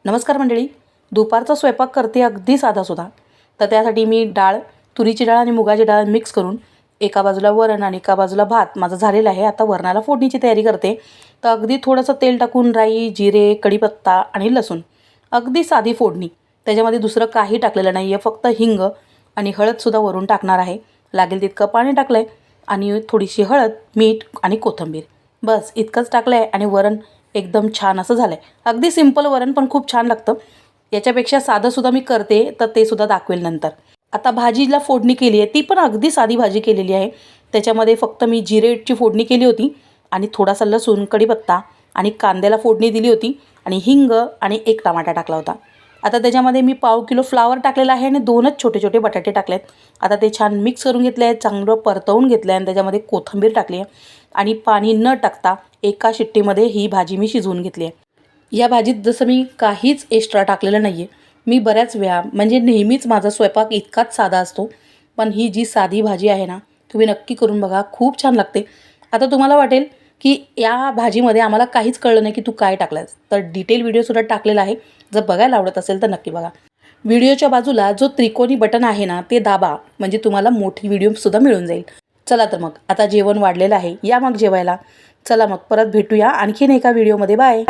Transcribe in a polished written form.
नमस्कार मंडळी. दुपारचा स्वयंपाक करते अगदी साधासुद्धा. तर त्यासाठी मी डाळ, तुरीची डाळ आणि मुगाची डाळ मिक्स करून एका बाजूला वरण आणि एका बाजूला भात माझं झालेलं आहे. आता वरणाला फोडणीची तयारी करते. तर अगदी थोडंसं तेल टाकून राई, जिरे, कढीपत्ता आणि लसूण, अगदी साधी फोडणी. त्याच्यामध्ये दुसरं काही टाकलेलं नाही आहे, फक्त हिंग आणि हळदसुद्धा वरून टाकणार आहे. लागेल तितकं पाणी टाकलं आहे आणि थोडीशी हळद, मीठ आणि कोथिंबीर, बस इतकंच टाकलं आहे आणि वरण एकदम छान असं झालं आहे. अगदी सिंपल वरण पण खूप छान लागतं. याच्यापेक्षा साधंसुद्धा मी करते, तर ते सुद्धा दाखवेल नंतर. आता भाजीला फोडणी केली आहे, ती पण अगदी साधी भाजी केलेली आहे. त्याच्यामध्ये फक्त मी जिरेची फोडणी केली होती आणि थोडासा लसूण, कढीपत्ता आणि कांद्याला फोडणी दिली होती आणि हिंग आणि एक टमाटा टाकला होता. आता त्याच्यामध्ये मी पाव किलो फ्लावर टाकलेला आहे आणि 2च छोटे छोटे बटाटे टाकलेत. आता ते छान मिक्स करून घेतले आहेत, चांगलं परतवून घेतलं आहे आणि त्याच्यामध्ये कोथिंबीर टाकली आहे आणि पाणी न टाकता एका शिट्टीमध्ये ही भाजी मी शिजवून घेतली आहे. या भाजीत जसं मी काहीच एक्स्ट्रा टाकलेलं नाही आहे. मी बऱ्याच वेळा म्हणजे नेहमीच माझा स्वयंपाक इतकाच साधा असतो, पण ही जी साधी भाजी आहे ना, तुम्ही नक्की करून बघा, खूप छान लागते. आता तुम्हाला वाटेल की या भाजीमध्ये आम्हाला काहीच कळलं नाही की तू काय टाकलंस, तर डिटेल व्हिडिओसुद्धा टाकलेला आहे. जर बघायला आवडत असेल तर नक्की बघा. व्हिडिओच्या बाजूला जो त्रिकोणी बटन आहे ना, ते दाबा, म्हणजे तुम्हाला मोठी व्हिडिओसुद्धा मिळून जाईल. चला तर मग आता जेवण वाढलेलं आहे, या मग जेवायला. चला मग परत भेटूया आणखीन एका व्हिडिओमध्ये. बाय.